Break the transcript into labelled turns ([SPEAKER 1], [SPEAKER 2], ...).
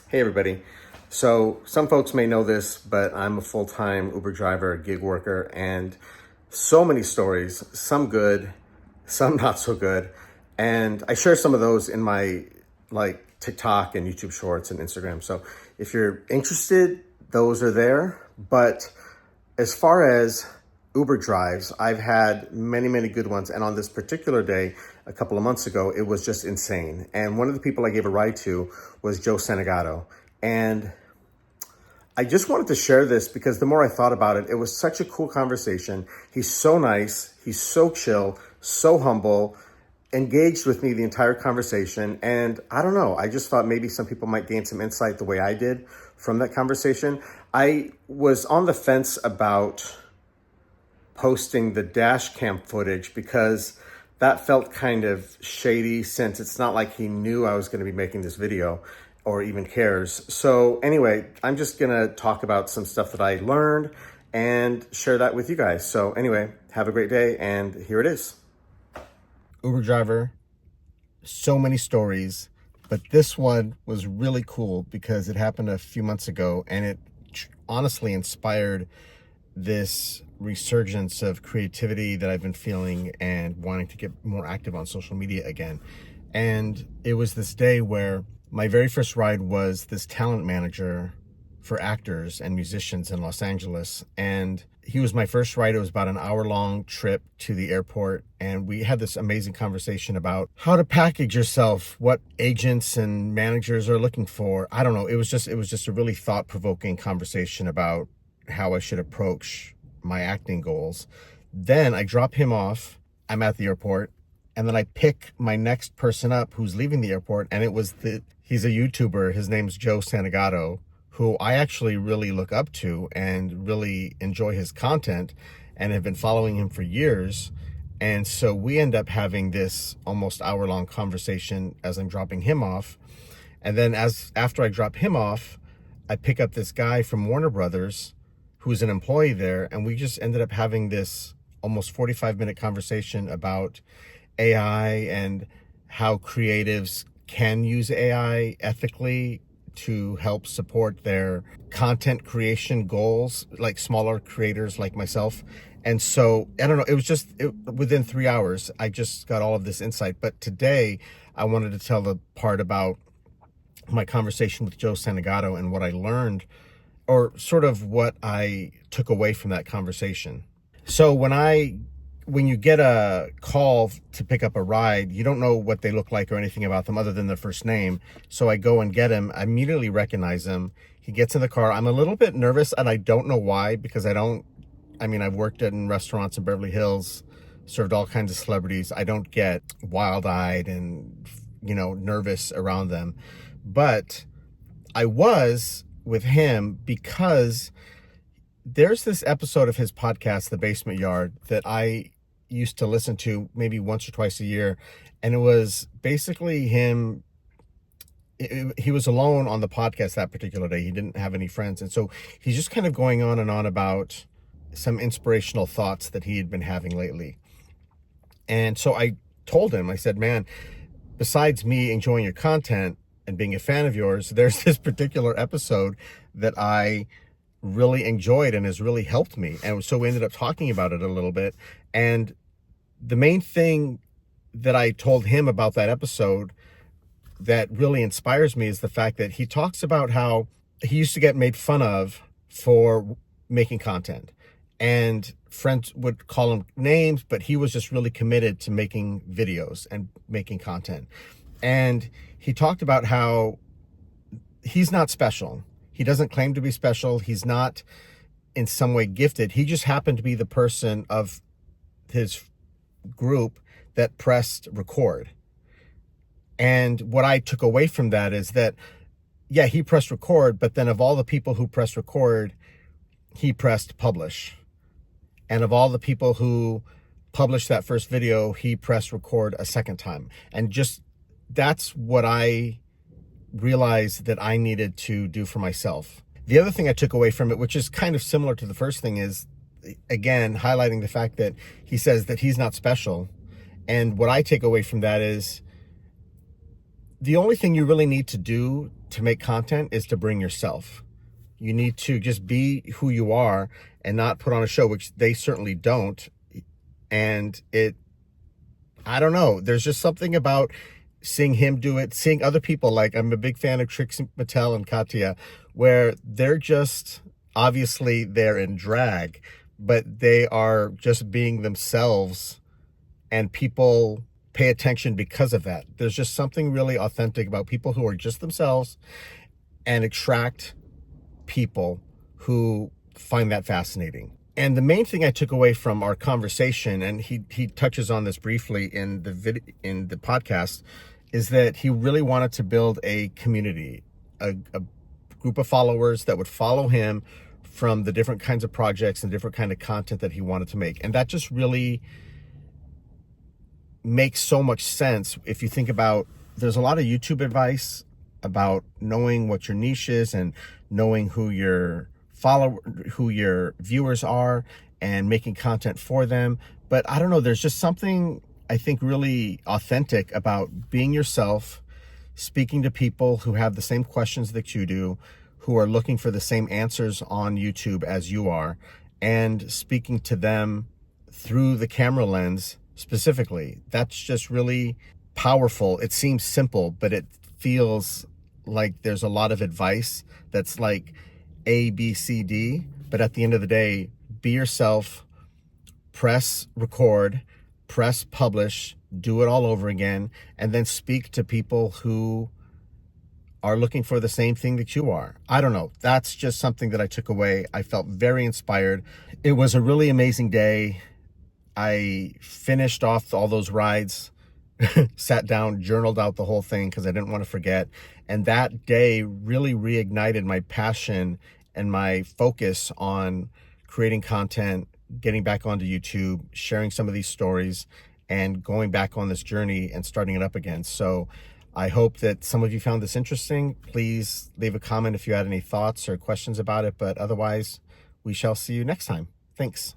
[SPEAKER 1] Hey everybody. So some folks may know this, but I'm a full-time Uber driver, gig worker, and so many stories, some good, some not so good. And I share some of those in my TikTok and YouTube shorts and Instagram. So if you're interested, those are there. But as far as Uber drives, I've had many good ones. And on this particular day, a couple of months ago, it was just insane. And one of the people I gave a ride to was Joe Santagato. And I just wanted to share this because the more I thought about it, it was such a cool conversation. He's so nice. He's so chill, so humble, engaged with me the entire conversation. And I don't know, I just thought maybe some people might gain some insight the way I did from that conversation. I was on the fence about posting the dash cam footage because that felt kind of shady, since it's not like he knew I was going to be making this video or even cares. So anyway, I'm just going to talk about some stuff that I learned and share that with you guys. So anyway, have a great day, and here it is. Uber driver, so many stories, but this one was really cool because it happened a few months ago, and it honestly inspired this resurgence of creativity that I've been feeling and wanting to get more active on social media again. And it was this day where my very first ride was this talent manager for actors and musicians in Los Angeles. And he was my first ride. It was about an hour-long trip to the airport. And we had this amazing conversation about how to package yourself, what agents and managers are looking for. I don't know. It was just a really thought-provoking conversation about how I should approach my acting goals. Then I drop him off. I'm at the airport. And then I pick my next person up who's leaving the airport. And he's a YouTuber. His name's Joe Santagato, who I actually really look up to and really enjoy his content and have been following him for years. And so we end up having this almost hour-long conversation as I'm dropping him off. And then after I drop him off, I pick up this guy from Warner Brothers who's an employee there. And we just ended up having this almost 45-minute conversation about AI and how creatives can use AI ethically to help support their content creation goals, like smaller creators like myself. And so, I don't know, it was within 3 hours, I just got all of this insight. But today, I wanted to tell the part about my conversation with Joe Santagato and what I learned, or sort of what I took away from that conversation. So when you get a call to pick up a ride, you don't know what they look like or anything about them other than their first name. So I go and get him. I immediately recognize him. He gets in the car. I'm a little bit nervous, and I don't know why, because I've worked in restaurants in Beverly Hills, served all kinds of celebrities. I don't get wild-eyed and, nervous around them. But I was with him because there's this episode of his podcast, The Basement Yard, that I used to listen to maybe once or twice a year. And it was basically him. He was alone on the podcast that particular day. He didn't have any friends. And so he's just kind of going on and on about some inspirational thoughts that he had been having lately. And so I told him, I said, man, besides me enjoying your content and being a fan of yours, there's this particular episode that I really enjoyed and has really helped me. And so we ended up talking about it a little bit. And the main thing that I told him about that episode that really inspires me is the fact that he talks about how he used to get made fun of for making content. And friends would call him names, but he was just really committed to making videos and making content. And he talked about how he's not special. He doesn't claim to be special. He's not in some way gifted. He just happened to be the person of his group that pressed record. And what I took away from that is that, yeah, he pressed record, but then of all the people who pressed record, he pressed publish. And of all the people who published that first video, he pressed record a second time. And just that's what I realized that I needed to do for myself. The other thing I took away from it, which is kind of similar to the first thing, is, again, highlighting the fact that he says that he's not special. And what I take away from that is the only thing you really need to do to make content is to bring yourself. You need to just be who you are and not put on a show, which they certainly don't. And I don't know, there's just something about seeing him do it, seeing other people, like I'm a big fan of Trixie Mattel and Katya, where they're just, obviously they're in drag, but they are just being themselves, and people pay attention because of that. There's just something really authentic about people who are just themselves and attract people who find that fascinating. And the main thing I took away from our conversation, and he touches on this briefly in the podcast, is that he really wanted to build a community, a group of followers that would follow him from the different kinds of projects and different kind of content that he wanted to make. And that just really makes so much sense if you think about, there's a lot of YouTube advice about knowing what your niche is and knowing who your viewers are and making content for them. But I don't know, there's just something I think really authentic about being yourself, speaking to people who have the same questions that you do, who are looking for the same answers on YouTube as you are, and speaking to them through the camera lens specifically. That's just really powerful. It seems simple, but it feels like there's a lot of advice that's like A, B, C, D. But at the end of the day, be yourself, press record, press publish, do it all over again, and then speak to people who are looking for the same thing that you are. I don't know. That's just something that I took away. I felt very inspired. It was a really amazing day. I finished off all those rides, sat down, journaled out the whole thing because I didn't want to forget. And that day really reignited my passion and my focus on creating content, getting back onto YouTube, sharing some of these stories, and going back on this journey and starting it up again. So I hope that some of you found this interesting. Please leave a comment if you had any thoughts or questions about it. But otherwise, we shall see you next time. Thanks.